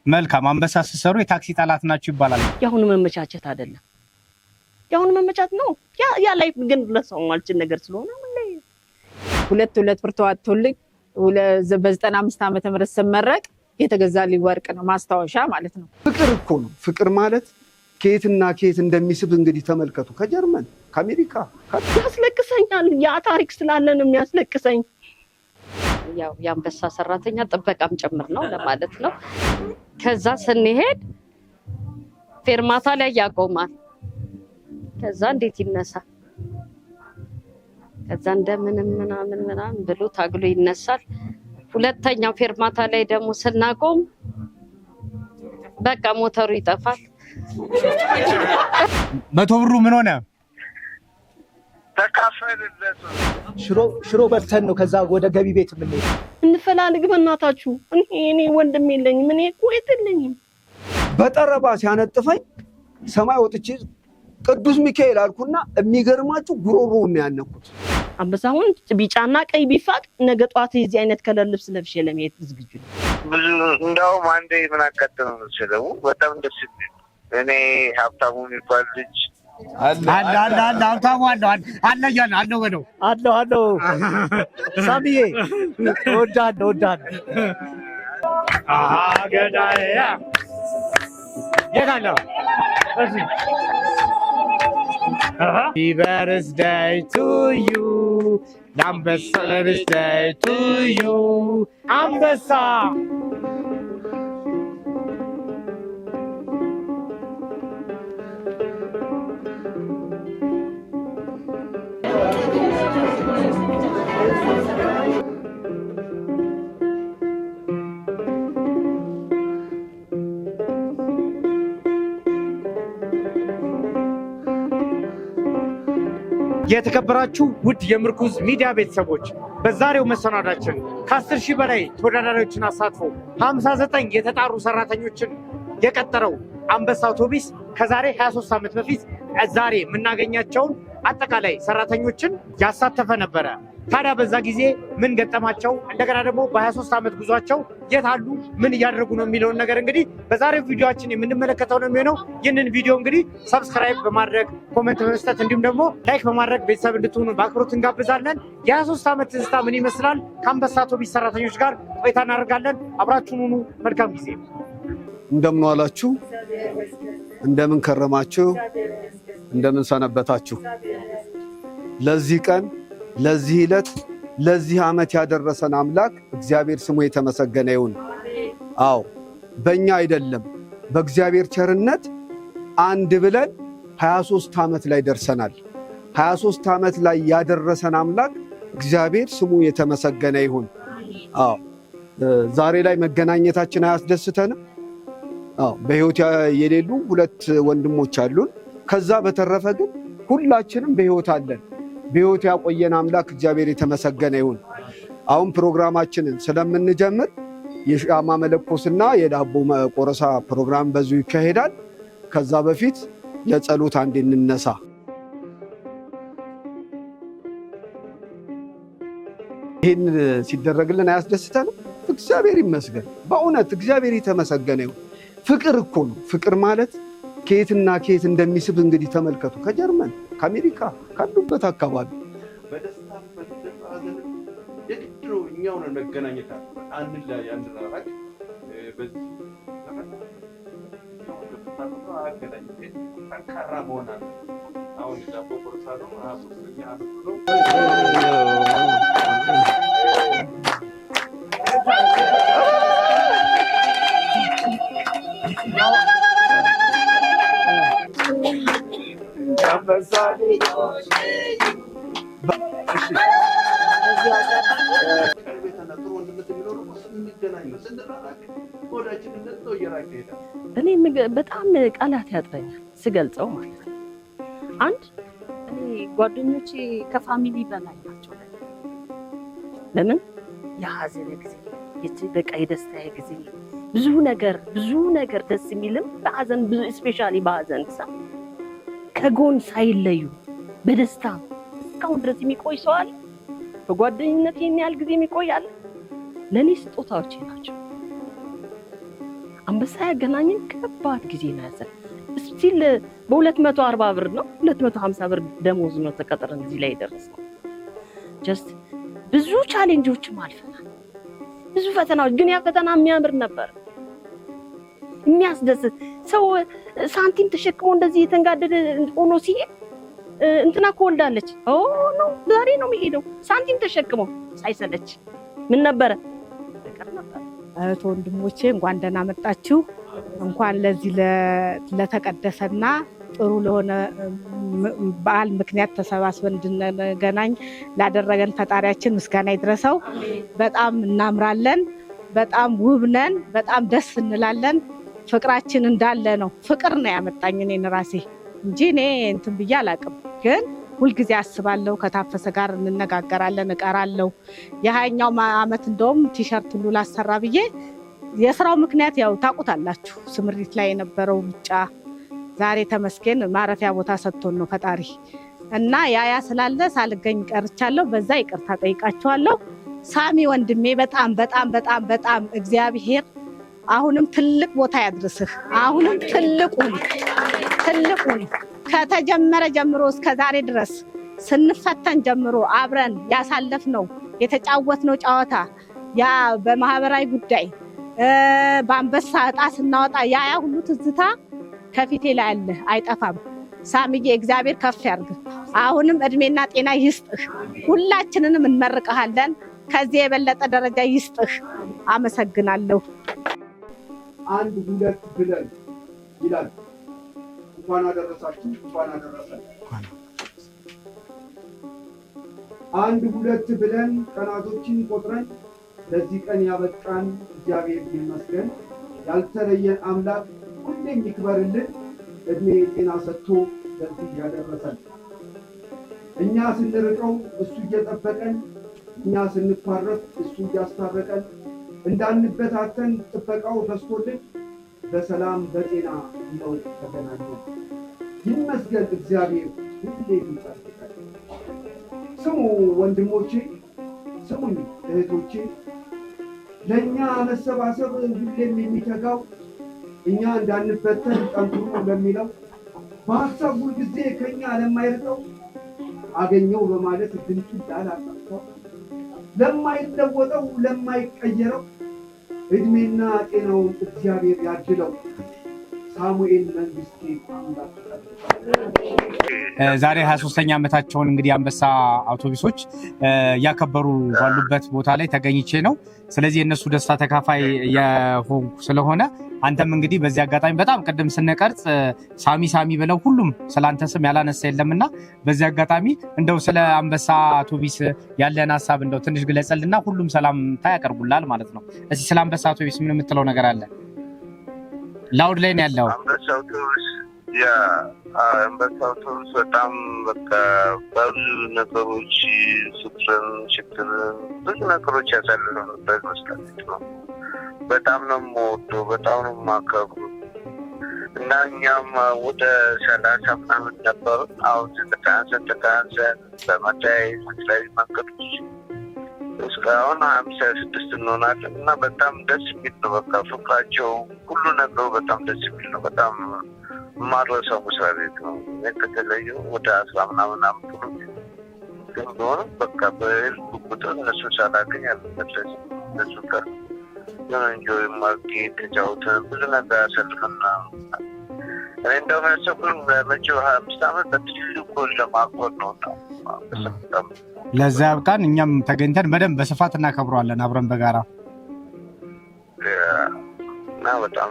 መልካም አንበሳ ሲሰሩ የታክሲ ጠላት ናችሁ ይባላል። ያሁኑ መመቻቸት አይደለም ያሁኑ መመቻት ነው ያ ላይፍ ግን ለሰው ማልችን ነገር ስለሆነ ሁለት ብር ተዋጥቶልኝ በ95 ዓመተ ምህረት ስመረቅ የተገዛልኝ ወርቅ ነው ማስታወሻ ማለት ነው። ፍቅር እኮ ነው። ፍቅር ማለት ከየትና ከየት እንደሚስብ እንግዲህ ተመልከቱ። ከጀርመን ከአሜሪካ ያስለቅሰኛል። ያ ታሪክ ስላለ ነው የሚያስለቅሰኝ። ያው የአንበሳ ሰራተኛ ጥበቃም ጭምር ነው ለማለት ነው። ከዛ ስንሄድ ፌርማታ ላይ ያቆማል። ከዛ እንዴት ይነሳ ከዛ እንደምንም ምናምን ብሎ ታግሎ ይነሳል። ሁለተኛው ፌርማታ ላይ ደግሞ ስናቆም በቃ ሞተሩ ይጠፋል። 100 ብሩ ምን ሆነ? ተካፈልለት። ሽሮ በልተን ነው ከዛ ወደ ገቢ ቤት ምን እንፈላልግ በእናታችሁ። እኔ ወንድም የለኝም እኔ ቆይት የለኝም። በጠረባ ሲያነጥፈኝ ሰማይ ወጥቼ ቅዱስ ሚካኤል አልኩና የሚገርማችሁ ጉሮሮውን ነው ያነኩት። አንበሳውን ቢጫና ቀይ ቢፋቅ ነገ ጧት የዚህ አይነት ከለር ልብስ ለብሼ ለመሄድ ዝግጁ ነኝ። ብዙ እንደውም አንዴ ምን አጋጠመው መሰለህ? በጣም ደስ ይላል። እኔ ሀብታሙ የሚባል ልጅ አለ ሀብታሙ አለ ወደው አለ ሳሚዬ ወዳለሁ ገዳዬ የት አለ? Happy birthday to you, Ambassa birthday to you, Ambassa. የተከበራችሁ ውድ የምርኩዝ ሚዲያ ቤተሰቦች በዛሬው መሰናዳችን ከ10,000 በላይ ተወዳዳሪዎችን አሳትፎ 59 የተጣሩ ሰራተኞችን የቀጠረው አንበሳ አውቶቡስ ከዛሬ 23 ዓመት በፊት ዛሬ የምናገኛቸውን አጠቃላይ ሰራተኞችን ያሳተፈ ነበረ። ታዲያ በዛ ጊዜ ምን ገጠማቸው፣ እንደገና ደግሞ በ23 ዓመት ጉዟቸው የት አሉ፣ ምን እያደረጉ ነው የሚለውን ነገር እንግዲህ በዛሬው ቪዲዮአችን የምንመለከተው ነው የሚሆነው። ይህንን ቪዲዮ እንግዲህ ሰብስክራይብ በማድረግ ኮሜንት በመስጠት እንዲሁም ደግሞ ላይክ በማድረግ ቤተሰብ እንድትሆኑ በአክብሮት እንጋብዛለን። የ23 ዓመት ትዝታ ምን ይመስላል ከአንበሳ አውቶቡስ ሰራተኞች ጋር ቆይታ እናደርጋለን። አብራችሁን ሁኑ። መልካም ጊዜ። እንደምን ዋላችሁ? እንደምን ከረማችሁ? እንደምን ሰነበታችሁ? ለዚህ ቀን ለዚህ ዕለት ለዚህ ዓመት ያደረሰን አምላክ እግዚአብሔር ስሙ የተመሰገነ ይሁን። አዎ በእኛ አይደለም በእግዚአብሔር ቸርነት አንድ ብለን 23 ዓመት ላይ ደርሰናል። 23 ዓመት ላይ ያደረሰን አምላክ እግዚአብሔር ስሙ የተመሰገነ ይሁን። አዎ ዛሬ ላይ መገናኘታችን አያስደስተንም? አዎ በሕይወት የሌሉ 2 ወንድሞች አሉን። ከዛ በተረፈ ግን ሁላችንም በሕይወት አለን። በሕይወት ያቆየን አምላክ እግዚአብሔር የተመሰገነ ይሁን። አሁን ፕሮግራማችንን ስለምንጀምር የሻማ መለኮስና የዳቦ ቆረሳ ፕሮግራም በዚሁ ይካሄዳል። ከዛ በፊት ለጸሎት አንዴ እንነሳ። ይህን ሲደረግልን አያስደስተንም? እግዚአብሔር ይመስገን። በእውነት እግዚአብሔር የተመሰገነ ይሁን። ፍቅር እኮ ነው። ፍቅር ማለት ከየትና ከየት እንደሚስብ እንግዲህ ተመልከቱ። ከጀርመን ከአሜሪካ ካሉበት አካባቢ በደስታ የድሮ እኛውን መገናኘት አንድ ላይ አንራራቅ በዚህ ጠንካራ መሆን አለ። አሁን ዳቦ ቆርሳ ነው 23ኛ ዓመት ነው። እኔ በጣም ቃላት ያጥረኛል ስገልጸው ማለት ነው። አንድ እኔ ጓደኞቼ ከፋሚሊ በላይ ናቸው። ለምን የሀዘን ጊዜ በቃ የደስታ ጊዜ ብዙ ነገር ደስ የሚልም በሀዘን ብዙ ስፔሻሊ በሀዘን ሰዓት ከጎን ሳይለዩ በደስታ እስካሁን ድረስ የሚቆይ ሰው አለ። በጓደኝነት ይሄን ያህል ጊዜ የሚቆይ አለ። ለኔ ስጦታዎቼ ናቸው። አንበሳ ያገናኘን ከባድ ጊዜ ነው ያዘ ስቲል በ240 ብር ነው 250 ብር ደሞዝ ነው ተቀጥረን እዚህ ላይ ደረስነው። ጀስት ብዙ ቻሌንጆችም አልፈናል። ብዙ ፈተናዎች ግን ያ ፈተና የሚያምር ነበር። የሚያስደስት ሰው ሳንቲም ተሸክሞ እንደዚህ የተንጋደደ ሆኖ ሲሄድ እንትና ኮልዳለች ኦ ኖ ዛሬ ነው የሚሄደው ሳንቲም ተሸክሞ ሳይሰለች ምን ነበረ ፍቅር ነበር። እህት ወንድሞቼ እንኳን ደህና መጣችሁ። እንኳን ለዚህ ለተቀደሰና ጥሩ ለሆነ በዓል ምክንያት ተሰባስበን እንድንገናኝ ላደረገን ፈጣሪያችን ምስጋና ይድረሰው። በጣም እናምራለን፣ በጣም ውብ ነን፣ በጣም ደስ እንላለን። ፍቅራችን እንዳለ ነው። ፍቅር ነው ያመጣኝ እኔን ራሴ እንጂ እኔ እንትን ብዬ አላውቅም። ግን ሁልጊዜ አስባለሁ፣ ከታፈሰ ጋር እንነጋገራለን፣ እቀራለሁ። የ20ኛው ዓመት እንደውም ቲሸርት ሁሉ ላሰራ ብዬ የስራው ምክንያት ያው ታውቁታላችሁ፣ ስምሪት ላይ የነበረው ብቻ ዛሬ ተመስገን ማረፊያ ቦታ ሰጥቶን ነው ፈጣሪ እና ያ ስላለ ሳልገኝ ቀርቻለሁ። በዛ ይቅርታ ጠይቃችኋለሁ። ሳሚ ወንድሜ በጣም በጣም በጣም በጣም እግዚአብሔር አሁንም ትልቅ ቦታ ያድርስህ። አሁንም ትልቁን ከተጀመረ ጀምሮ እስከ ዛሬ ድረስ ስንፈተን ጀምሮ አብረን ያሳለፍነው የተጫወትነው ጨዋታ ያ በማህበራዊ ጉዳይ በአንበሳ ዕጣ ስናወጣ ያ ሁሉ ትዝታ ከፊቴ ላይ አለ፣ አይጠፋም። ሳሚዬ እግዚአብሔር ከፍ ያርግህ። አሁንም እድሜና ጤና ይስጥህ። ሁላችንንም እንመርቀሃለን። ከዚህ የበለጠ ደረጃ ይስጥህ። አመሰግናለሁ። 1 2 ብለን ይላል። እንኳን አደረሳችሁ፣ እንኳን አደረሰን። 1 2 ብለን ቀናቶችን ቆጥረን ለዚህ ቀን ያበቃን እግዚአብሔር ይመስገን። ያልተለየን አምላክ ሁሌም ይክበርልን። እድሜ ጤና ሰጥቶ ለዚህ ያደረሰን። እኛ ስንርቀው እሱ እየጠበቀን፣ እኛ ስንፋረቅ እሱ እያስታረቀን፣ እንዳንበታተን ጥበቃው በስቶልን በሰላም በጤና ነው ተገናኘን። ይመስገን እግዚአብሔር ሁሌ ይጠብቀን። ስሙ ወንድሞቼ፣ ስሙኝ እህቶቼ፣ ለእኛ መሰባሰብ ሁሌም የሚተጋው እኛ እንዳንበተን ጠንክሩ ለሚለው በሀሳብ ሁልጊዜ ከኛ ለማይርቀው አገኘው በማለት ድምፁ ላላጠፋው ለማይለወጠው ለማይቀየረው እድሜና ጤናውን እግዚአብሔር ያድለው። ሳሙኤል መንግስቴ አምላክ ዛሬ 23ኛ ዓመታቸውን እንግዲህ አንበሳ አውቶቡሶች ያከበሩ ባሉበት ቦታ ላይ ተገኝቼ ነው። ስለዚህ የነሱ ደስታ ተካፋይ የሆንኩ ስለሆነ አንተም እንግዲህ በዚህ አጋጣሚ በጣም ቅድም ስንቀርጽ ሳሚ ብለው ሁሉም ስላንተ ስም ያላነሳ የለምና በዚህ አጋጣሚ እንደው ስለ አንበሳ አውቶቡስ ያለን ሐሳብ እንደው ትንሽ ግለጽልና ሁሉም ሰላምታ ያቀርቡላል ማለት ነው። እስኪ ስለ አንበሳ አውቶቡስ ምን የምትለው ነገር አለ? ላውድ ላይ ነው ያለው። አንበሳ አውቶቡስ በጣም በቃ በብዙ ነገሮች ፍቅርን፣ ችግርን፣ ብዙ ነገሮች ያሳለፍንበት መስላችሁ ነው። በጣም ነው የምወደው፣ በጣም ነው የማከብሩ እና እኛም ወደ 30 ምናምን ነበሩ። አሁን ተካንሰን በመታየት የተለያዩ መንገዶች እስካሁን 56 እንሆናለን እና በጣም ደስ የሚል ነው። በቃ ፍቅራቸው ሁሉ ነገሩ በጣም ደስ የሚል ነው። በጣም የማልረሳው መስሪያ ቤት ነው። ከተለዩ ወደ 10 ምናምን አመት ግን ቢሆንም በቃ በህዝቡ ቁጥር እነሱ ሳላገኝ አልመለስም። እነሱ ጋር እንጆይ ማርኬት ተጫውተን ብዙ ነገር ያሳልፈና እኔ እንደውም ያሰብኩት በመጪው 25 ዓመት በትልቁ ለማክበር ነው። ለዛ ያብቃን። እኛም ተገኝተን በደንብ በስፋት እናከብረዋለን አብረን በጋራ እና በጣም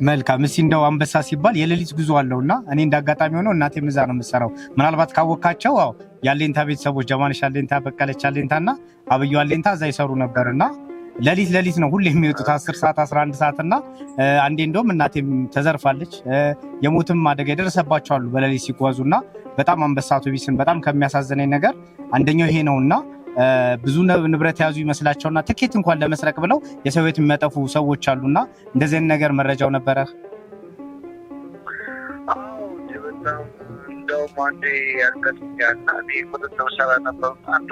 መልካም። እስኪ እንደው አንበሳ ሲባል የሌሊት ጉዞ አለውና እኔ እንዳጋጣሚ ሆነው እናቴም እዛ ነው የምትሰራው። ምናልባት ካወካቸው ያሌንታ ቤተሰቦች ጀማነሽ አሌንታ፣ በቀለች አሌንታና አብዩ አሌንታ እዛ ይሰሩ ነበርና ሌሊት ነው ሁሌ የሚወጡት 10 ሰዓት 11 ሰዓት እና አንዴ እንደውም እናቴም ተዘርፋለች። የሞትም አደጋ የደረሰባቸው አሉ በሌሊት ሲጓዙና በጣም አንበሳ አውቶቡስን በጣም ከሚያሳዝነኝ ነገር አንደኛው ይሄ ነውና ብዙ ንብረት ያዙ ይመስላቸውና ትኬት እንኳን ለመስረቅ ብለው የሰው ቤት የሚያጠፉ ሰዎች አሉና እንደዚህ አይነት ነገር መረጃው ነበረ? እንደውም አንዴ ያልከትኛና እኔ ቁጥጥር ሰራ ነበር። አንድ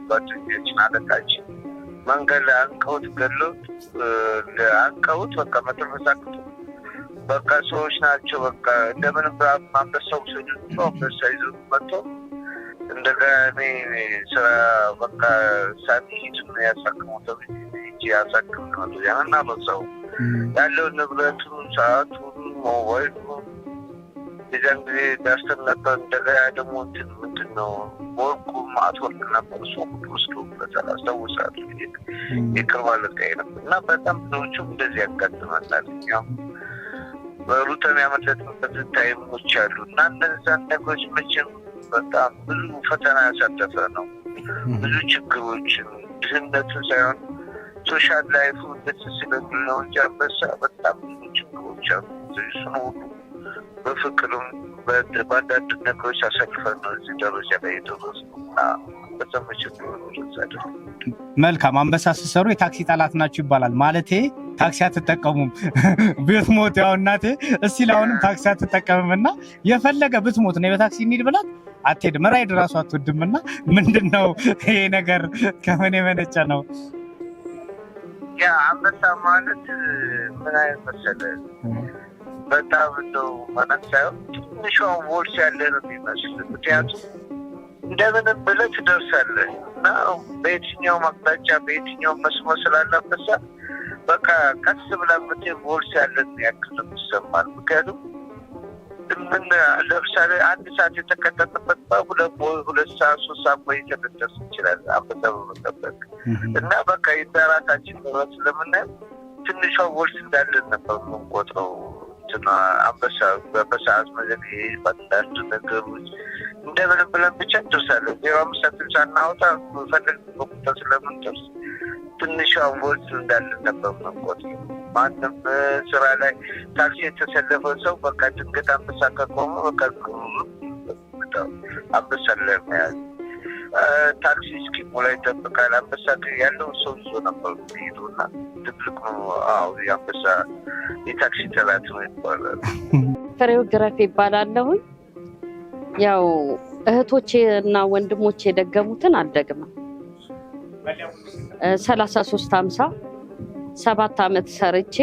ጓደኛችን አለቃችን መንገድ ላይ አንቀውት ገሎት አንቀውት በቃ መተንፈሳቅቶ በቃ ሰዎች ናቸው በቃ እንደምንም አንበሳው አንበሳ ይዞት መጥቶ እንደገና እኔ ስራ በቃ ሳሚት ነው ያሳክመው ተብዬ ያሳክም ነው ያና አንበሳው ያለው ንብረቱን ሰዓቱን ሞባይሉን የዛን ጊዜ ደርሰን ነበር። እንደገና ደግሞ ምንድን ነው ወርቁ ማትወርቅ ነበር እሱ ወስዶበታል አስታውሳለሁ። የቅርብ አለቃዬ ነበር እና በጣም ብዙዎቹም እንደዚህ ያጋጥመናል። እኛም በሩተን ያመለጥንበት ታይሞች አሉ እና እነዛን ነገሮች መቼም በጣም ብዙ ፈተና ያሳለፈ ነው። ብዙ ችግሮችን ድህነትን ሳይሆን ሶሻል ላይፉ ደስ ስለሚል ነው እንጂ አንበሳ በጣም ብዙ ችግሮች አሉ። እሱን ሁሉ በፍቅርም በአንዳንድ ነገሮች አሳልፈን ነው እዚህ ደረጃ ላይ የደረስነው እና በጣም ችግር ነው። መልካም። አንበሳ ስትሰሩ የታክሲ ጠላት ናችሁ ይባላል። ማለቴ ታክሲ አትጠቀሙም። ብትሞት ያው እናቴ እስቲ አሁንም ታክሲ አትጠቀምምና የፈለገ ብትሞት ነው በታክሲ እንሂድ ብላት አትሄድም። ራይድ ራሱ አትወድምና ምንድነው ይሄ ነገር ከምን የመነጨ ነው? ያ አንበሳ ማለት ምን አይነት መሰለህ በጣም እንደው ማለት ሳይሆን ትንሿ ቦርስ ያለ ነው የሚመስል። ምክንያቱም እንደምንም ብለህ ትደርሳለህ እና በየትኛው አቅጣጫ በየትኛው መስመር ስላለበት በቃ ቀስ ብለህ የምትሄድ ቦርስ ያለን ያክል ይሰማል። ምክንያቱም ምን ለምሳሌ አንድ ሰዓት የተቀጠጠበት ሁለት ሰዓት 3 ሰዓት ቆይተህ ልትደርስ ትችላለህ አንበሳ በመጠበቅ እና በቃ የራሳችን ንብረት ስለምናየው ትንሿ ቦርስ እንዳለን ነበር የምንቆጥረው። አንበሳ በሰዓት መዘግየት በአንዳንድ ነገሮች እንደምንም ብለን ብቻ እንደርሳለን። 05 ሳናወጣ ፈለግ በቁጣ ስለምንደርስ ትንሿ ቦርስ እንዳለን ነበር የምንቆጥረው። ማንም ስራ ላይ ታክሲ የተሰለፈ ሰው በቃ ድንገት አንበሳ ከቆመ በቃ አንበሳ ለመያዝ ታክሲ እስኪሞላ ይጠብቃል። አንበሳ ያለው ሰው ይዞ ነበር ሄዱና ትልቅ ነው። የአንበሳ የታክሲ ጠላት ነው ይባላል። ፍሬው ግረፍ ይባላለሁኝ። ያው እህቶቼ እና ወንድሞቼ የደገሙትን አልደግምም። 3350 7 ዓመት ሰርቼ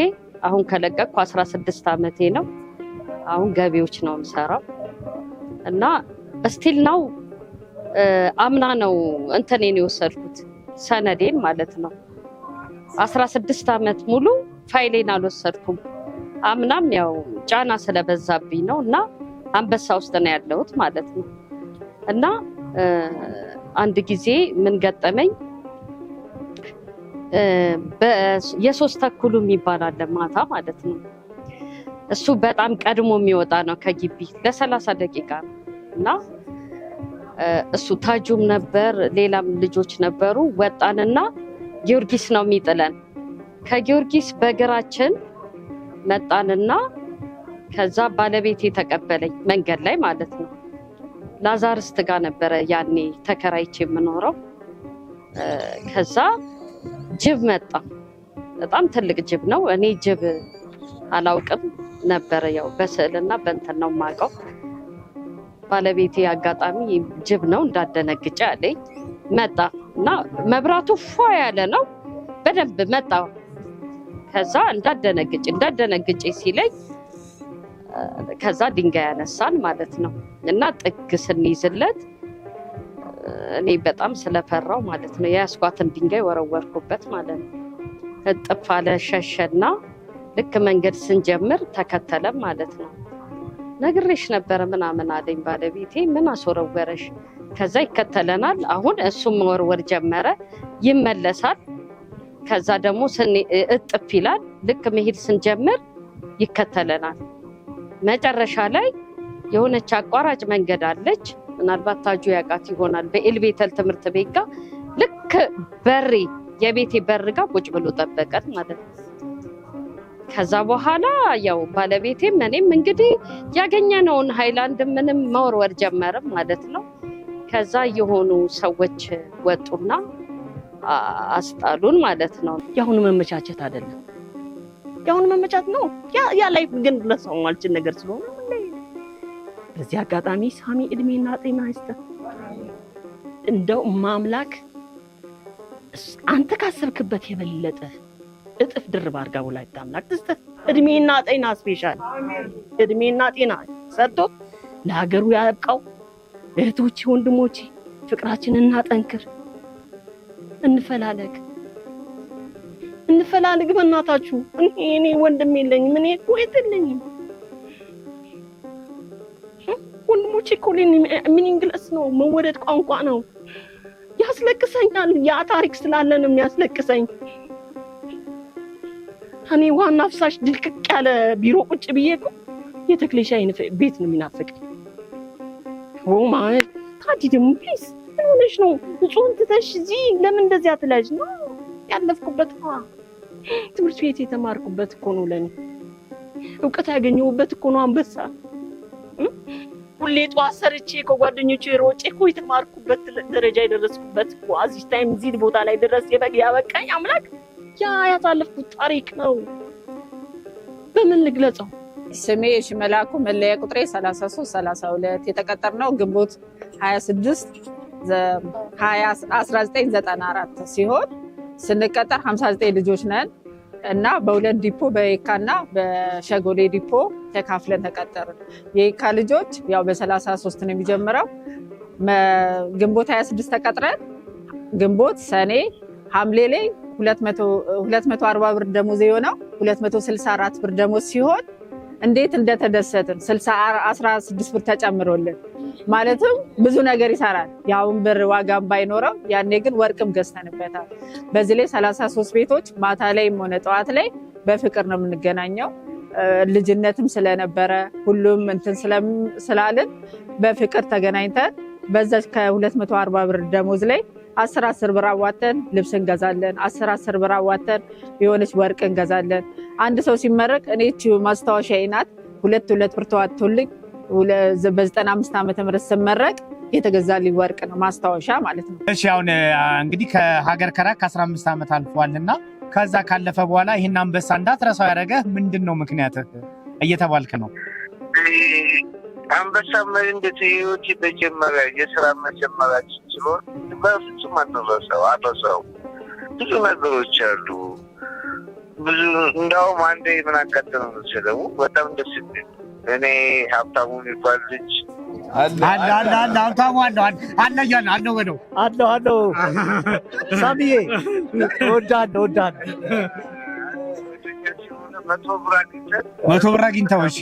አሁን ከለቀቅኩ 16 ዓመቴ ነው። አሁን ገቢዎች ነው የምሰራው እና ስቲል ነው አምና ነው እንትኔን የወሰድኩት ሰነዴን ማለት ነው። 16 ዓመት ሙሉ ፋይሌን አልወሰድኩም። አምናም ያው ጫና ስለበዛብኝ ነው እና አንበሳ ውስጥ ነው ያለሁት ማለት ነው። እና አንድ ጊዜ ምን ገጠመኝ የ3:30 የሚባል አለ ማታ ማለት ነው። እሱ በጣም ቀድሞ የሚወጣ ነው ከግቢ ለ30 ደቂቃ ነው እና እሱ ታጁም ነበር ሌላም ልጆች ነበሩ። ወጣንና ጊዮርጊስ ነው የሚጥለን። ከጊዮርጊስ በእግራችን መጣንና ከዛ ባለቤቴ ተቀበለኝ መንገድ ላይ ማለት ነው። ላዛርስት ጋር ነበረ ያኔ ተከራይቼ የምኖረው። ከዛ ጅብ መጣ። በጣም ትልቅ ጅብ ነው። እኔ ጅብ አላውቅም ነበረ፣ ያው በስዕልና በእንትን ነው የማውቀው። ባለቤቴ አጋጣሚ ጅብ ነው እንዳደነግጬ አለኝ። መጣ እና መብራቱ ፏ ያለ ነው በደንብ መጣ። ከዛ እንዳደነግጬ ሲለኝ ከዛ ድንጋይ ያነሳን ማለት ነው እና ጥግ ስንይዝለት እኔ በጣም ስለፈራው ማለት ነው የያዝኳትን ድንጋይ ወረወርኩበት ማለት ነው። እጥፍ አለ ሸሸና ልክ መንገድ ስንጀምር ተከተለም ማለት ነው። ነግሬሽ ነበረ ምናምን አለኝ ባለቤቴ። ምን አስወረወረሽ? ከዛ ይከተለናል። አሁን እሱም መወርወር ጀመረ፣ ይመለሳል። ከዛ ደግሞ እጥፍ ይላል። ልክ መሄድ ስንጀምር ይከተለናል። መጨረሻ ላይ የሆነች አቋራጭ መንገድ አለች። ምናልባት ታጁ ያውቃት ይሆናል። በኤልቤተል ትምህርት ቤት ጋር ልክ በሬ የቤቴ በር ጋር ቁጭ ብሎ ጠበቀን ማለት ነው። ከዛ በኋላ ያው ባለቤቴም እኔም እንግዲህ ያገኘነውን ሃይላንድ ምንም መወርወር ጀመረም ማለት ነው። ከዛ የሆኑ ሰዎች ወጡና አስጣሉን ማለት ነው። ያሁኑ መመቻቸት አይደለም፣ ያሁኑ መመቻት ነው። ያ ላይ ግን ለሰው ማልችን ነገር ስለሆነ በዚህ አጋጣሚ ሳሚ እድሜና ጤና ይስጥ። እንደው ማምላክ አንተ ካሰብክበት የበለጠ እጥፍ ድርብ አድርጋ ወላዲተ አምላክ ትስጥህ። እድሜና ጤና ስፔሻል እድሜና ጤና ሰጥቶ ለሀገሩ ያብቃው። እህቶቼ ወንድሞቼ ፍቅራችንን እናጠንክር፣ እንፈላለግ በእናታችሁ። እኔ ወንድም የለኝም፣ እኔ እህት የለኝም። ወንድሞቼ እኮ ሚኒንግለስ ነው፣ መወደድ ቋንቋ ነው። ያስለቅሰኛል። ያ ታሪክ ስላለ ነው የሚያስለቅሰኝ። እኔ ዋና አፍሳሽ ድልቅቅ ያለ ቢሮ ቁጭ ብዬ እኮ የተክሌ ሻይ ቤት ነው የሚናፍቀኝ። ማለት ታዲ ደግሞ ፕሊዝ ምን ሆነሽ ነው? እጹን ትተሽ እዚህ ለምን እንደዚህ አትላጅ ነው? ያለፍኩበት ትምህርት ቤት የተማርኩበት እኮ ነው። ለኔ እውቀት ያገኘሁበት እኮ ነው። አንበሳ ሁሌ ጠዋት ሰርቼ ከጓደኞቼ ሮጬ እኮ የተማርኩበት ደረጃ የደረስኩበት እኮ እዚህ ታይም እዚህ ቦታ ላይ ድረስ ያበቃኝ አምላክ ያ ያሳለፍኩት ታሪክ ነው። በምን ልግለጸው? ስሜ ሽመላኩ መለያ ቁጥሬ 3332 የተቀጠርነው ግንቦት 26 1994 ሲሆን ስንቀጠር 59 ልጆች ነን እና በሁለት ዲፖ በየካና በሸጎሌ ዲፖ ተካፍለን ተቀጠርን። የየካ ልጆች ያው በ33 ነው የሚጀምረው። ግንቦት 26 ተቀጥረን ግንቦት ሰኔ ሐምሌ ላይ 240 ብር ደሞዝ የሆነው 264 ብር ደሞዝ ሲሆን እንዴት እንደተደሰትን 16 ብር ተጨምሮልን ማለትም ብዙ ነገር ይሰራል። ያውን ብር ዋጋም ባይኖረው ያኔ ግን ወርቅም ገዝተንበታል። በዚህ ላይ 33 ቤቶች ማታ ላይም ሆነ ጠዋት ላይ በፍቅር ነው የምንገናኘው። ልጅነትም ስለነበረ ሁሉም እንትን ስላልን በፍቅር ተገናኝተን በዛች ከ240 ብር ደሞዝ ላይ 10 ብር አዋተን ልብስ እንገዛለን። 10 ብር አዋተን የሆነች ወርቅ እንገዛለን። አንድ ሰው ሲመረቅ እኔ እቺ ማስታወሻዬ ናት 2 ብር ተዋጥቶልኝ በ95 ዓመተ ምህረት ስመረቅ የተገዛልኝ ወርቅ ነው ማስታወሻ ማለት ነው። እሺ አሁን እንግዲህ ከሀገር ከራቅ 15 ዓመት አልፏልና ከዛ ካለፈ በኋላ ይሄን አንበሳ እንዳትረሳው ያደረገ ምንድነው ምክንያትህ እየተባልክ ነው? አንበሳ እንዴት ህይወት በጀመረ የስራ መጀመራችን ስለሆነ በፍጹም አልረሳው። ብዙ ነገሮች አሉ። ብዙ እንዳውም አንዴ ምን አጋጠመ መሰለው በጣም ደስ የሚል እኔ ሀብታሙ የሚባል ልጅ አለ ሀብታሙ አለ በለው አለው ሳሚዬ እወዳለሁ 100 ብር አግኝተው እሺ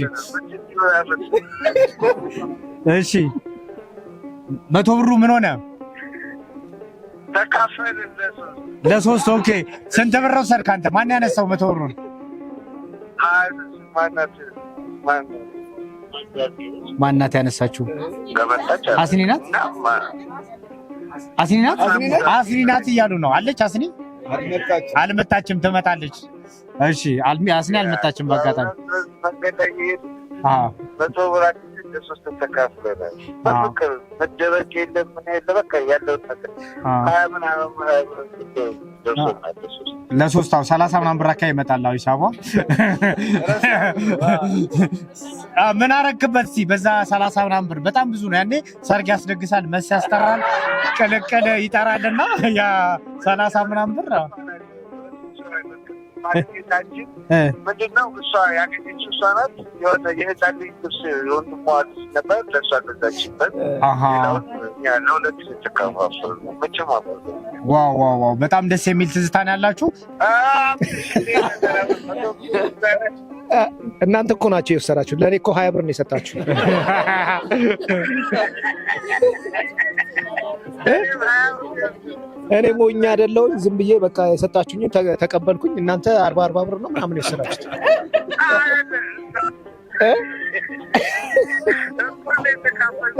100 ብሩ ምን ሆነ? ተካፈል ለሶስት ኦኬ። ስንት ብር ወሰድክ አንተ? ማን ያነሳው 100 ብሩን? ማናት ያነሳችሁ? አስኒ ናት እያሉ ነው። አለች አስኒ? አልመጣችም፣ ትመጣለች። እሺ አስኒ አልመጣችም በአጋጣሚ። ለሶስት ተካፍለናል። በፍቅር መደበቅ የለም ምን የለ በቃ ያለው ነገር 20 ምናምን ለሶስት 30 ምናምን ብር አካባቢ ይመጣል። ሂሳቧ ምን አረክበት? እስኪ በዛ 30 ምናምን ብር በጣም ብዙ ነው። ያኔ ሰርግ ያስደግሳል፣ መስ ያስጠራል፣ ቅልቅል ይጠራልና ያ 30 ምናምን ብር ማግኘታችን ምንድነው? እሷ ያገኘችው እሷ ናት። የሆነ የህፃን ልጅ ልብስ የወንድሟ ልጅ ነበር፣ ለእሷ ገዛችበት። ለሁለት ተከፋፈሉ። መቼም ዋው በጣም ደስ የሚል ትዝታ ነው ያላችሁ። እናንተ እኮ ናቸው የወሰዳችሁ። ለእኔ እኮ 20 ብር ነው የሰጣችሁ። እኔ ሞኛ አይደለሁኝ። ዝም ብዬ በቃ የሰጣችሁኝ ተቀበልኩኝ። እናንተ 40 ብር ነው ምናምን የወሰዳችሁት።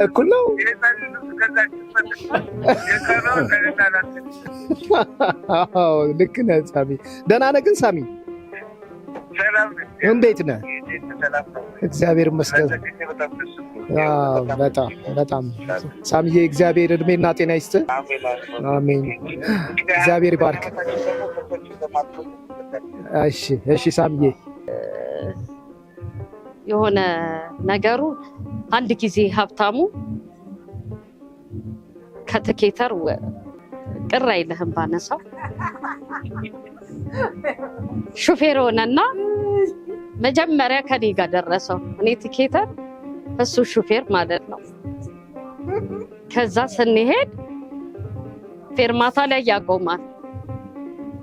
እኩል ነው። ልክ ነህ ሳሚ። ደህና ነህ ግን ሳሚ? እንዴት ነህ? እግዚአብሔር ይመስገን። በጣም ሳሚዬ፣ እግዚአብሔር እድሜና ጤና ይስጥህ። አሜን። እግዚአብሔር ይባርክ። እሺ ሳሚዬ፣ የሆነ ነገሩ አንድ ጊዜ ሀብታሙ ከትኬተር ቅር አይልህም ባነሳው ሹፌር ሆነና መጀመሪያ ከኔ ጋር ደረሰው። እኔ ቲኬተር እሱ ሹፌር ማለት ነው። ከዛ ስንሄድ ፌርማታ ላይ ያቆማል።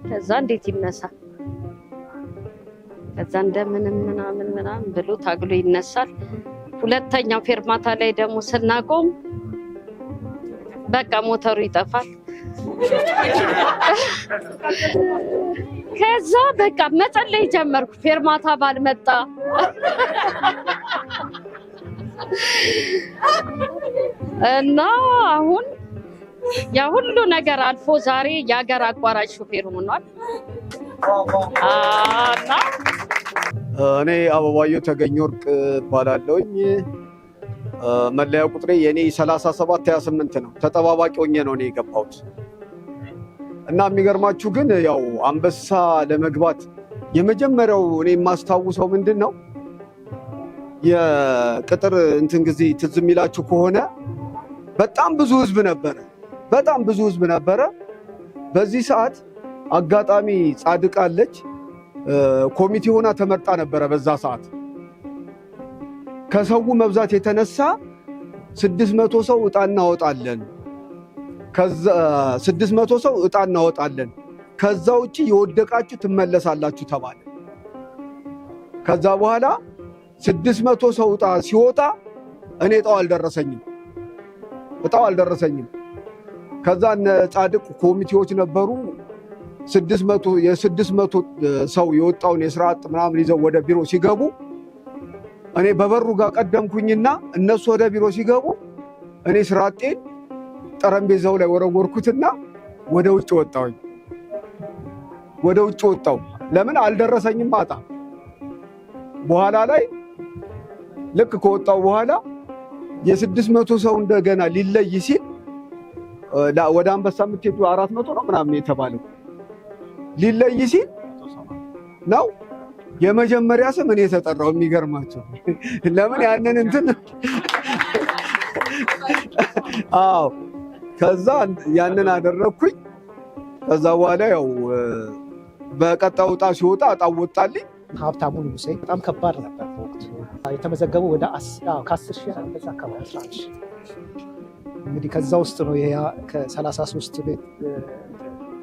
ከዛ እንዴት ይነሳል? ከዛ እንደምንም ምናምን ብሎ ታግሎ ይነሳል። ሁለተኛው ፌርማታ ላይ ደግሞ ስናቆም በቃ ሞተሩ ይጠፋል። ከዛ በቃ መጸለይ ጀመርኩ። ፌርማታ ባልመጣ እና አሁን ያ ሁሉ ነገር አልፎ ዛሬ የሀገር አቋራጭ ሹፌር ሆኗል። እና እኔ አበባየሁ ተገኘ ወርቅ እባላለሁኝ። መለያ ቁጥሬ የኔ 3728 ነው። ተጠባባቂ ሆኜ ነው እኔ የገባሁት እና የሚገርማችሁ ግን ያው አንበሳ ለመግባት የመጀመሪያው እኔ የማስታውሰው ምንድን ነው የቅጥር እንትን ጊዜ ትዝ የሚላችሁ ከሆነ በጣም ብዙ ህዝብ ነበረ። በዚህ ሰዓት አጋጣሚ ጻድቅ አለች ኮሚቴ ሆና ተመርጣ ነበረ። በዛ ሰዓት ከሰው መብዛት የተነሳ 600 ሰው ዕጣ እናወጣለን፣ ከዛ 600 ሰው ዕጣ እናወጣለን፣ ከዛ ውጪ የወደቃችሁ ትመለሳላችሁ ተባለ። ከዛ በኋላ 600 ሰው ዕጣ ሲወጣ እኔ ዕጣው አልደረሰኝም። ከዛ እነ ጻድቅ ኮሚቴዎች ነበሩ። 600 ሰው የወጣውን የስራ አጥ ምናምን ይዘው ወደ ቢሮ ሲገቡ እኔ በበሩ ጋር ቀደምኩኝና እነሱ ወደ ቢሮ ሲገቡ እኔ ስራ አጤን ጠረጴዛው ላይ ወረወርኩትና ወደ ውጭ ወጣው። ለምን አልደረሰኝም አጣ። በኋላ ላይ ልክ ከወጣው በኋላ የ600 ሰው እንደገና ሊለይ ሲል ወደ አንበሳ የምትሄዱ 400 ነው ምናምን የተባለው ሊለይ ሲል ነው የመጀመሪያ ስም እኔ የተጠራው። የሚገርማቸው ለምን ያንን እንትን አዎ፣ ከዛ ያንን አደረኩኝ። ከዛ በኋላ ያው በቀጣው ዕጣ ሲወጣ ዕጣው ወጣልኝ። ሀብታሙ ንጉሴ በጣም ከባድ ነበር በወቅቱ የተመዘገበው ወደ ከ10 ሺህ በዛ አካባቢ 11 ሺህ እንግዲህ ከዛ ውስጥ ነው ከ33 ቤት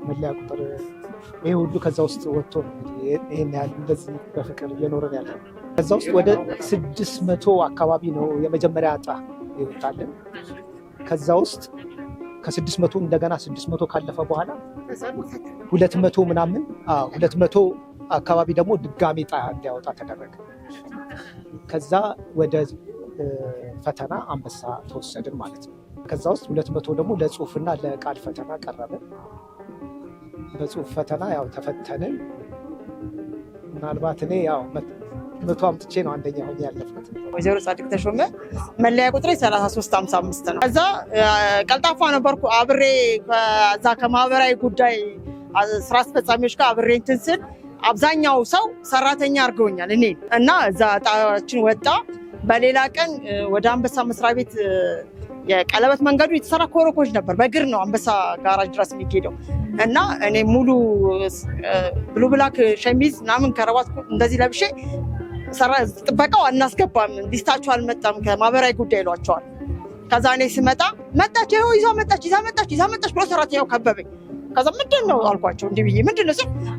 መለያ ቁጥር ይሄ ሁሉ ከዛ ውስጥ ወጥቶ ይሄን ያህል እንደዚህ በፍቅር እየኖረን ያለ። ከዛ ውስጥ ወደ 600 አካባቢ ነው የመጀመሪያ ዕጣ ይወጣልን። ከዛ ውስጥ ከ600 እንደገና 600 ካለፈ በኋላ 200 ምናምን 200 አካባቢ ደግሞ ድጋሚ ዕጣ እንዲያወጣ ተደረገ። ከዛ ወደ ፈተና አንበሳ ተወሰድን ማለት ነው። ከዛ ውስጥ 200 ደግሞ ለጽሁፍና ለቃል ፈተና ቀረበ። በጽሁፍ ፈተና ያው ተፈተንን። ምናልባት እኔ ያው 100 አምጥቼ ነው አንደኛ ሆኜ ያለፍኩት። ወይዘሮ ጻድቅ ተሾመ መለያ ቁጥሬ 3355 ነው። ከዛ ቀልጣፋ ነበርኩ። አብሬ ከዛ ከማህበራዊ ጉዳይ ስራ አስፈጻሚዎች ጋር አብሬ እንትን ስል አብዛኛው ሰው ሰራተኛ አድርገውኛል እኔ እና እዛ ዕጣችን ወጣ። በሌላ ቀን ወደ አንበሳ መስሪያ ቤት የቀለበት መንገዱ የተሰራ ኮረኮች ነበር። በእግር ነው አንበሳ ጋራጅ ድረስ የሚሄደው እና እኔ ሙሉ ብሉ ብላክ ሸሚዝ ምናምን ከረባት እንደዚህ ለብሼ ጥበቃው አናስገባም ሊስታችሁ አልመጣም ከማህበራዊ ጉዳይ ይሏቸዋል። ከዛ እኔ ስመጣ መጣች ይዛ መጣች ብሎ ሰራተኛው ከበበኝ። ከዛ ምንድን ነው አልኳቸው። እንዲህ ብዬ ምንድን ነው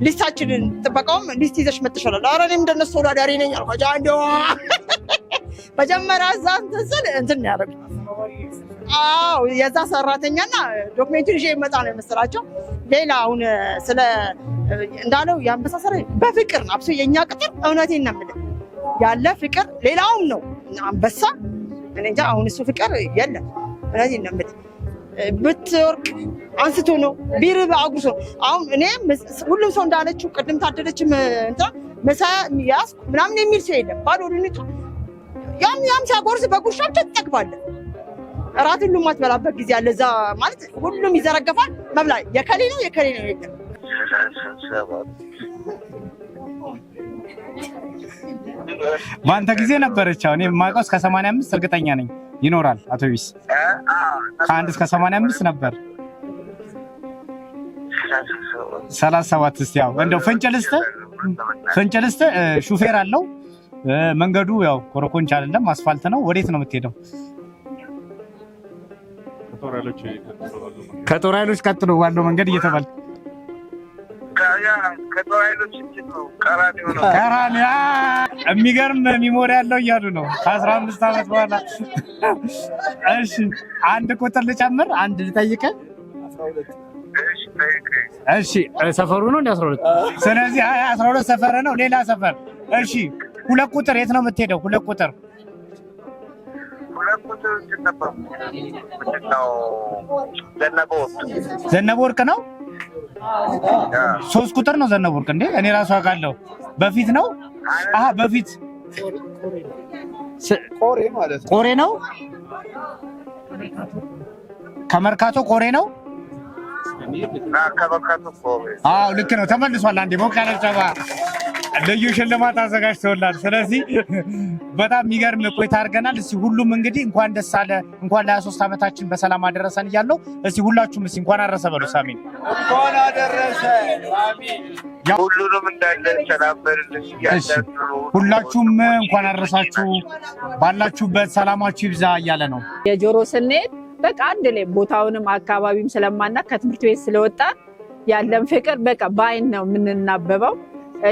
ሊስታችንን ጥበቃውም ሊስት ይዘሽ መጥሻል። ኧረ እኔም እንደነሱ ተወዳዳሪ ነኝ አልኳቸው። አንዴዋ መጀመሪያ እዛ እንትን ስል እንትን ያደረጉ አዎ የዛ ሰራተኛና ዶክሜንቱን ይዤ ይመጣ ነው የመሰላቸው። ሌላ አሁን ስለ እንዳለው የአንበሳ ሰራ በፍቅር ነው አብሶ የኛ ቅጥር እውነቴን ነው የምልህ ያለ ፍቅር ሌላውም ነው አንበሳ። እኔ እንጃ አሁን እሱ ፍቅር የለም። እውነቴን ነው የምልህ ብትወርቅ አንስቶ ነው ቢርብ አጉሶ። አሁን እኔ ሁሉም ሰው እንዳለችው ቅድም ታደለችም እንትን መሳ ያስኩ ምናምን የሚል ሰው የለም። ባዶ ልንጡ ያም ሲያጎርስ በጉርሻ ብቻ ትጠግባለህ። እራት ሁሉም ማትበላበት ጊዜ አለ። እዛ ማለት ሁሉም ይዘረገፋል። መብላ የከሌ ነው የለም። በአንተ ጊዜ ነበረች። አሁን የማውቀው እስከ 85 እርግጠኛ ነኝ ይኖራል። አውቶቢስ ከ1 እስከ 85 ነበር። 37 እስቲ ያው እንደው ፍንጭልስተ ሹፌር አለው። መንገዱ ያው ኮረኮንች አይደለም አስፋልት ነው። ወዴት ነው የምትሄደው? ከጦር ኃይሎች ቀጥሎ ባለው መንገድ እየተባለ ከጦር ኃይሎች ቀራኒ የሚገርም ሚሞሪ ያለው እያሉ ነው። ከ15 ዓመት በኋላ እሺ፣ አንድ ቁጥር ልጨምር፣ አንድ ልጠይቅ። እሺ፣ ሰፈሩ ነው እንደ 12። ስለዚህ 12 ሰፈር ነው። ሌላ ሰፈር። እሺ፣ 2 ቁጥር የት ነው የምትሄደው? 2 ቁጥር ዘነበ ወርቅ ነው። 3 ቁጥር ነው ዘነበ ወርቅ። እንዴ እኔ ራሱ አውቃለሁ። በፊት ነው። በፊት ቆሬ ማለት ነው። ቆሬ ነው። ከመርካቶ ቆሬ ነው። አዎ ልክ ነው። ተመልሷል። አንዴ ሞቅ ያለ ጨባ ልዩ ሽልማት አዘጋጅተውላል። ስለዚህ በጣም የሚገርም ቆይታ አድርገናል። እስቲ ሁሉም እንግዲህ እንኳን ደስ አለ፣ እንኳን ለ23 ዓመታችን በሰላም አደረሰን እያለው እስቲ ሁላችሁም እስቲ እንኳን አደረሰ በሉ። ሳሚን እንኳን አደረሰ። ሁሉንም እንዳለ ሰላም በልልኝ። ሁላችሁም እንኳን አደረሳችሁ፣ ባላችሁበት ሰላማችሁ ይብዛ እያለ ነው። የጆሮ ስንሄድ በቃ አንድ ላይ ቦታውንም አካባቢም ስለማናውቅ ከትምህርት ቤት ስለወጣ ያለን ፍቅር በቃ በአይን ነው የምንናበበው።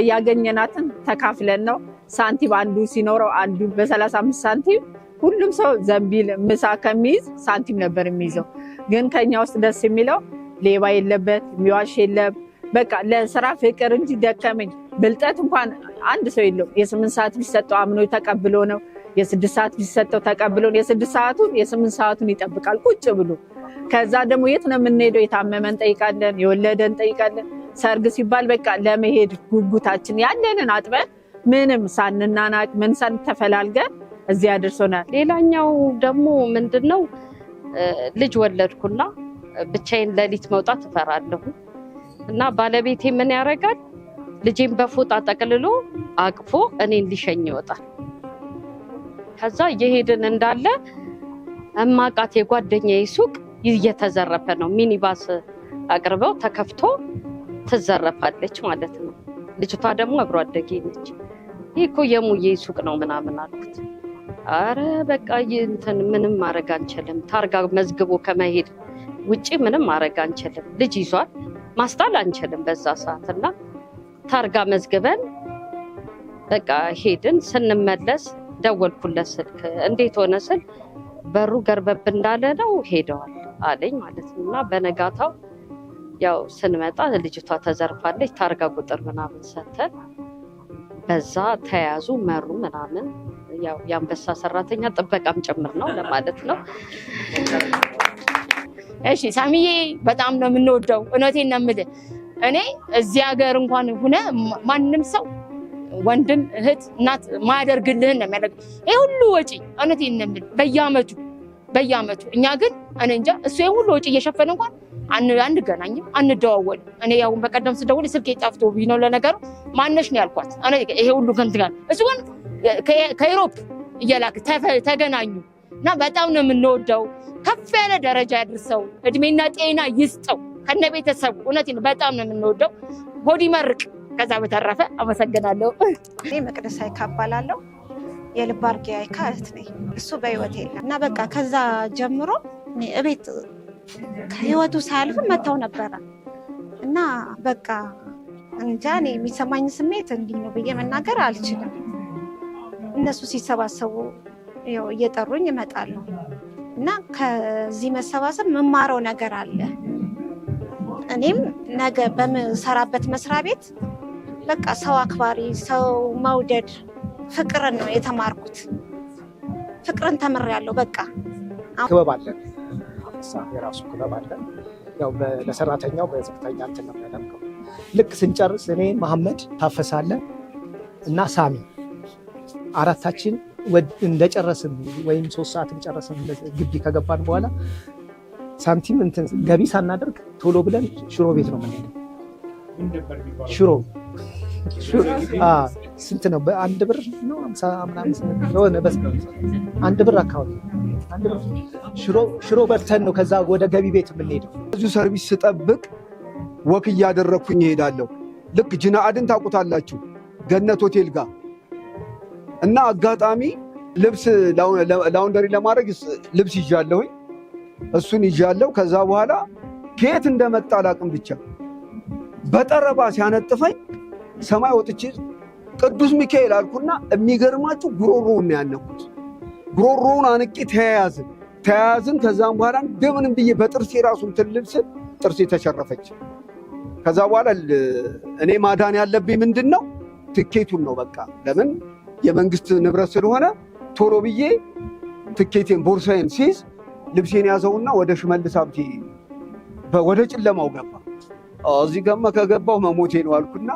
ያገኘናትን ተካፍለን ነው። ሳንቲም አንዱ ሲኖረው አንዱ በ35 ሳንቲም ሁሉም ሰው ዘንቢል ምሳ ከሚይዝ ሳንቲም ነበር የሚይዘው። ግን ከኛ ውስጥ ደስ የሚለው ሌባ የለበት፣ የሚዋሽ የለም። በቃ ለስራ ፍቅር እንጂ ደከመኝ ብልጠት እንኳን አንድ ሰው የለው። የ8 ሰዓት ቢሰጠው አምኖ ተቀብሎ ነው። የ6 ሰዓት ቢሰጠው ተቀብሎ የ6 ሰዓቱን የ8 ሰዓቱን ይጠብቃል ቁጭ ብሎ። ከዛ ደግሞ የት ነው የምንሄደው? የታመመ እንጠይቃለን፣ የወለደ እንጠይቃለን። ሰርግ ሲባል በቃ ለመሄድ ጉጉታችን ያለንን አጥበን ምንም ሳንናናቅ ምን ሳንተፈላልገን እዚህ አድርሶናል። ሌላኛው ደግሞ ምንድነው ልጅ ወለድኩና ብቻዬን ሌሊት መውጣት እፈራለሁ እና ባለቤቴ ምን ያደርጋል? ልጄን በፎጣ ጠቅልሎ አቅፎ እኔን ሊሸኝ ይወጣል። ከዛ እየሄድን እንዳለ እማቃት የጓደኛዬ ሱቅ እየተዘረፈ ነው። ሚኒባስ አቅርበው ተከፍቶ ትዘረፋለች ማለት ነው። ልጅቷ ደግሞ አብሮ አደጌ ነች። ይህ እኮ የሙዬ ሱቅ ነው ምናምን አልኩት። አረ በቃ እንትን ምንም ማድረግ አንችልም፣ ታርጋ መዝግቦ ከመሄድ ውጪ ምንም ማድረግ አንችልም። ልጅ ይዟል፣ ማስጣል አንችልም በዛ ሰዓት እና ታርጋ መዝግበን በቃ ሄድን። ስንመለስ ደወልኩለት ስልክ። እንዴት ሆነ ስል በሩ ገርበብ እንዳለ ነው ሄደዋል አለኝ ማለት ነው። እና በነጋታው ያው ስንመጣ ልጅቷ ተዘርፋለች። ታርጋ ቁጥር ምናምን ሰተን በዛ ተያዙ መሩ ምናምን። ያው የአንበሳ ሰራተኛ ጥበቃም ጭምር ነው ለማለት ነው። እሺ ሳሚዬ በጣም ነው የምንወደው። እውነቴን ነው የምልህ። እኔ እዚህ ሀገር እንኳን ሆነ ማንም ሰው ወንድም እህት እናት ማያደርግልህን ነው የሚያደርግ። ይሄ ሁሉ ወጪ እውነቴን ነው የምልህ በየአመቱ እኛ ግን እኔ እንጃ እሱ ይሄ ሁሉ ወጪ እየሸፈነ እንኳን አንገናኝም፣ አንደዋወልም። እኔ ያው በቀደም ስደውል ስልኬ ጠፍቶብኝ ነው ለነገሩ። ማነሽ ነው ያልኳት። ይሄ ሁሉ ከንት ጋር እሱ ግን ከዩሮፕ እየላክ ተገናኙ እና በጣም ነው የምንወደው። ከፍ ያለ ደረጃ ያድርሰው፣ እድሜና ጤና ይስጠው ከነ ቤተሰቡ። እውነቴን በጣም ነው የምንወደው። ሆድ ይመርቅ። ከዛ በተረፈ አመሰግናለሁ። እኔ መቅደስ አይካ እባላለሁ። የልብ አድርጌ አይካ እህት ነኝ። እሱ በህይወት የለም እና በቃ ከዛ ጀምሮ እቤት ከህይወቱ ሳያልፍ መተው ነበረ እና በቃ እንጃ እኔ የሚሰማኝ ስሜት እንዲህ ነው ብዬ መናገር አልችልም። እነሱ ሲሰባሰቡ ያው እየጠሩኝ እመጣለሁ እና ከዚህ መሰባሰብ መማረው ነገር አለ። እኔም ነገ በምሰራበት መስሪያ ቤት በቃ ሰው አክባሪ፣ ሰው መውደድ፣ ፍቅርን ነው የተማርኩት። ፍቅርን ተምሬያለሁ። በቃ ክበብ አለን፣ የራሱ ክበብ አለን። ያው ለሰራተኛው በዝቅተኛ እንትን ነው የሚያደርገው። ልክ ስንጨርስ እኔ መሐመድ ታፈሳለን እና ሳሚ አራታችን እንደጨረስን ወይም 3 ሰዓት ጨረስን ግቢ ከገባን በኋላ ሳንቲም እንትን ገቢ ሳናደርግ ቶሎ ብለን ሽሮ ቤት ነው የምንሄደው። ሽሮ ስንት ነው? በአንድ ብር ነው 50 ምናምን የሆነ አንድ ብር አካባቢ ሽሮ በልተን ነው ከዛ ወደ ገቢ ቤት የምንሄደው። ብዙ ሰርቪስ ስጠብቅ ወክ እያደረኩኝ እሄዳለሁ። ልክ ጅናአድን ታውቁታላችሁ ገነት ሆቴል ጋር እና አጋጣሚ ልብስ ላውንደሪ ለማድረግ ልብስ ይዣለሁኝ። እሱን ይዣለሁ። ከዛ በኋላ ከየት እንደመጣ አላቅም ብቻ በጠረባ ሲያነጥፈኝ ሰማይ ወጥቼ ቅዱስ ሚካኤል አልኩና የሚገርማችሁ ጉሮሮውን ነው ያነኩት። ጉሮሮውን አንቄ ተያያዝን። ከዛም በኋላ እንደምንም ብዬ በጥርሴ ራሱን ትልብስ ጥርሴ ተሸረፈች። ከዛ በኋላ እኔ ማዳን ያለብኝ ምንድን ነው? ትኬቱን ነው በቃ። ለምን የመንግስት ንብረት ስለሆነ ቶሎ ብዬ ትኬቴን ቦርሳዬን ሲይዝ ልብሴን ያዘውና ወደ ሽመልስ ሀብቴ ወደ ጨለማው ገባ። እዚህ ገማ ከገባው መሞቴ ነው አልኩና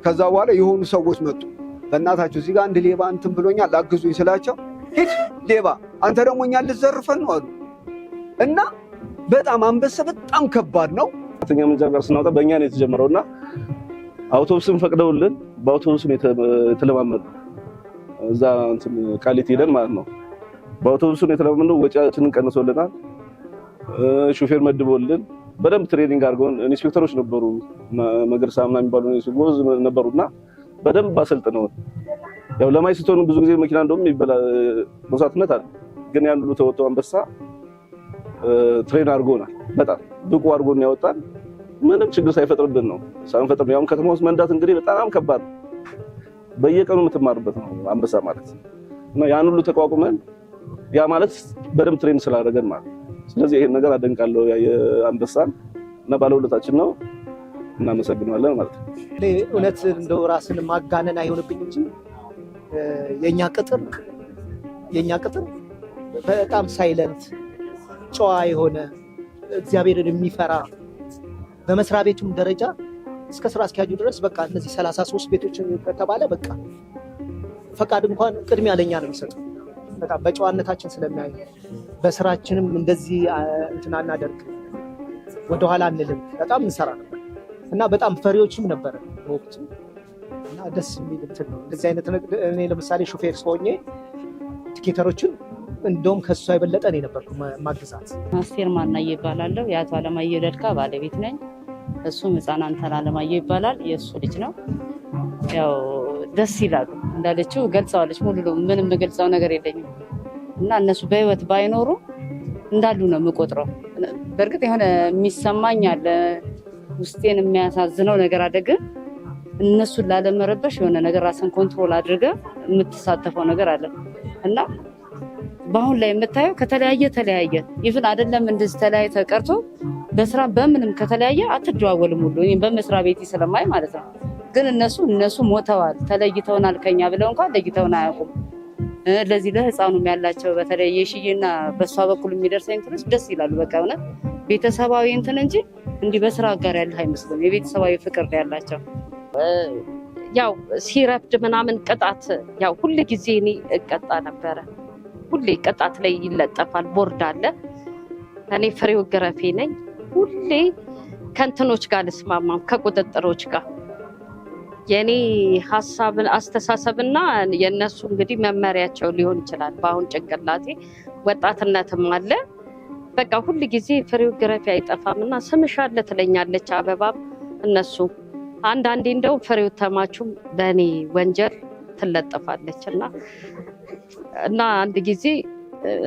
ከዛ በኋላ የሆኑ ሰዎች መጡ። በእናታቸው እዚህ ጋር አንድ ሌባ እንትን ብሎኛል አግዙኝ ስላቸው ሂድ ሌባ አንተ ደግሞ እኛን ልትዘርፈን ነው አሉ። እና በጣም አንበሳ በጣም ከባድ ነው። ተኛ መንጃ ጋር ስናወጣ በእኛ ነው የተጀመረውና አውቶቡስን ፈቅደውልን በአውቶቡስ ነው የተለማመዱ። እዛ እንትን ቃሊቲ ሄደን ማለት ነው። በአውቶቡስ ነው የተለማመዱ። ወጪያችንን ቀንሶልናል። ሹፌር መድቦልን በደንብ ትሬኒንግ አድርገውን ኢንስፔክተሮች ነበሩ መገርሳ ምናምን የሚባሉ ኢንስፔክተሮች ነበሩና በደንብ አሰልጥነው ያው ለማይስተውን ብዙ ጊዜ መኪና እንደውም ይበላ መስዋዕትነት አለ። ግን ያን ሁሉ ተወጣው አንበሳ ትሬን አድርጎናል። በጣም ብቁ አድርጎን ያወጣን ምንም ችግር ሳይፈጥርብን ነው ሳንፈጥር ነው። ያው ከተማ ውስጥ መንዳት እንግዲህ በጣም ከባድ ነው። በየቀኑ የምትማርበት ነው አንበሳ ማለት እና ያን ሁሉ ተቋቁመን ያ ማለት በደንብ ትሬን ስላደረገን ማለት። ስለዚህ ይሄን ነገር አደንቃለሁ የአንበሳን እና ባለውለታችን ነው። እናመሰግናለን ማለት ነው። እውነት እንደው ራስን ማጋነን አይሆንብኝ እንጂ የኛ ቅጥር በጣም ሳይለንት ጨዋ የሆነ እግዚአብሔርን የሚፈራ በመስሪያ ቤቱም ደረጃ እስከ ስራ አስኪያጁ ድረስ በቃ እነዚህ 33 ቤቶች ከተባለ በቃ ፈቃድ እንኳን ቅድሚያ ለኛ ነው የሚሰጠው። በጣም በጨዋነታችን ስለሚያዩ በስራችንም እንደዚህ እንትና እናደርግ ወደኋላ አንልም። በጣም እንሰራ ነበር እና በጣም ፈሪዎችም ነበረ በወቅቱ እና ደስ የሚል እንትን ነው። እንደዚህ አይነት እኔ ለምሳሌ ሹፌር ሆኜ ቲኬተሮችን እንደውም ከሱ የበለጠ እኔ ነበርኩ ማግዛት። አስቴር ማናየ ይባላለሁ። የአቶ አለማየሁ ደልካ ባለቤት ነኝ። እሱም ህፃን አንተን አለማየሁ ይባላል። የእሱ ልጅ ነው። ያው ደስ ይላሉ እንዳለችው ገልጸዋለች። ሙሉ ምንም የምገልጸው ነገር የለኝም እና እነሱ በህይወት ባይኖሩ እንዳሉ ነው የምቆጥረው። በእርግጥ የሆነ የሚሰማኝ አለ፣ ውስጤን የሚያሳዝነው ነገር አደገ። እነሱን ላለመረበሽ የሆነ ነገር ራስን ኮንትሮል አድርገ የምትሳተፈው ነገር አለ እና በአሁን ላይ የምታየው ከተለያየ ኢቭን አይደለም እንደዚህ ተለያይተ ቀርቶ በስራ በምንም ከተለያየ አትደዋወልም ሁሉ እኔ በመስሪያ ቤት ስለማይ ማለት ነው። ግን እነሱ ሞተዋል ተለይተውናል ከኛ ብለው እንኳን ለይተውን አያውቁም። ለዚህ ለህፃኑም ያላቸው በተለይ የሽዬና በሷ በኩል የሚደርሰኝ ትንሽ ደስ ይላሉ። በቃ እውነት ቤተሰባዊ እንትን እንጂ እንዲህ በስራ ጋር ያለ አይመስልም። የቤተሰባዊ ፍቅር ያላቸው ያው ሲረፍድ ምናምን ቅጣት ያው ሁሉ ጊዜ እኔ እቀጣ ነበረ። ሁሌ ቅጣት ላይ ይለጠፋል፣ ቦርድ አለ። እኔ ፍሬው ገረፌ ነኝ። ሁሌ ከእንትኖች ጋር ልስማማም ከቁጥጥሮች ጋር የኔ ሀሳብን አስተሳሰብና የነሱ እንግዲህ መመሪያቸው ሊሆን ይችላል። በአሁን ጭንቅላቴ ወጣትነትም አለ። በቃ ሁሉ ጊዜ ፍሬው ገረፌ አይጠፋምና ስምሽ አለ ትለኛለች አበባም። እነሱ አንዳንዴ እንደው ፍሬው ተማቹም በእኔ ወንጀል ትለጠፋለች እና አንድ ጊዜ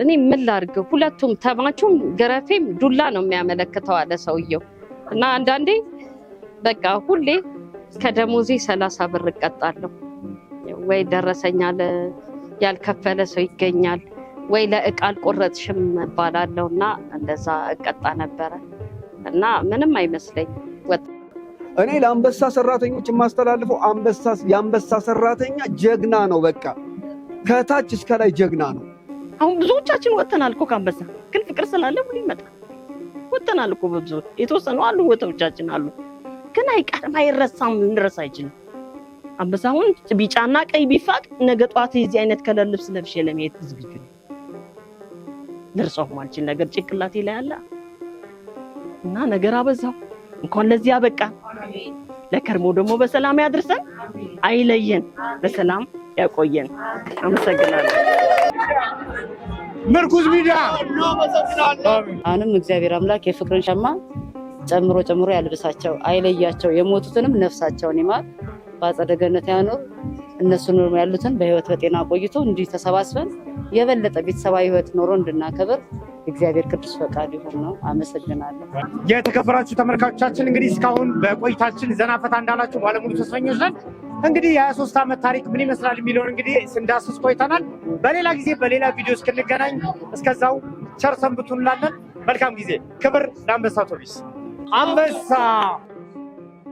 እኔ ምን ላድርግ ሁለቱም ተማቹም ገረፌም ዱላ ነው የሚያመለክተው አለ ሰውየው። እና አንዳንዴ በቃ ሁሌ ከደሞዜ 30 ብር እቀጣለሁ። ወይ ደረሰኛል ያልከፈለ ሰው ይገኛል፣ ወይ ለእቃ አልቆረጥሽም እባላለሁ እና እንደዛ እቀጣ ነበረ እና ምንም አይመስለኝ። እኔ ለአንበሳ ሰራተኞች የማስተላልፈው የአንበሳ ሰራተኛ ጀግና ነው። በቃ ከታች እስከ ላይ ጀግና ነው። አሁን ብዙዎቻችን ወጥተናል እኮ ከአንበሳ፣ ግን ፍቅር ስላለ ሁሉ ይመጣል። ወጥተናል እኮ በብዙ የተወሰኑ አሉ ወጣቶቻችን አሉ፣ ግን አይቀርም፣ አይረሳም፣ ልንረሳ አይችልም። አንበሳውን ቢጫና ቀይ ቢፋቅ ነገ ጧት የዚህ አይነት ከለር ልብስ ለብሼ ለመሄድ ዝግጁ ነኝ። ልርሳው ማልችል ነገር ጭንቅላቴ ላይ አለ እና ነገር አበዛው። እንኳን ለዚህ አበቃ። ለከርሞ ደግሞ በሰላም ያድርሰን፣ አይለየን፣ በሰላም ያቆየን። አመሰግናለሁ። ምርኩዝ ሚዲያ አሁንም እግዚአብሔር አምላክ የፍቅርን ሸማ ጨምሮ ጨምሮ ያልብሳቸው፣ አይለያቸው። የሞቱትንም ነፍሳቸውን ይማር፣ በአጸደ ገነት ያኖር። እነሱንም ያሉትን በህይወት በጤና ቆይቶ እንዲህ ተሰባስበን የበለጠ ቤተሰባዊ ህይወት ኖሮ እንድናከብር እግዚአብሔር ቅዱስ ፈቃድ ይሁን ነው። አመሰግናለሁ። የተከበራችሁ ተመልካቾቻችን እንግዲህ እስካሁን በቆይታችን ዘና ፈታ እንዳላችሁ ባለሙሉ ተስፈኞች ነን። እንግዲህ የ23 ዓመት ታሪክ ምን ይመስላል የሚለውን እንግዲህ ስንዳስስ ቆይተናል። በሌላ ጊዜ በሌላ ቪዲዮ እስክንገናኝ እስከዛው ቸር ሰንብቱ እንላለን። መልካም ጊዜ። ክብር ለአንበሳ አውቶቡስ። አንበሳ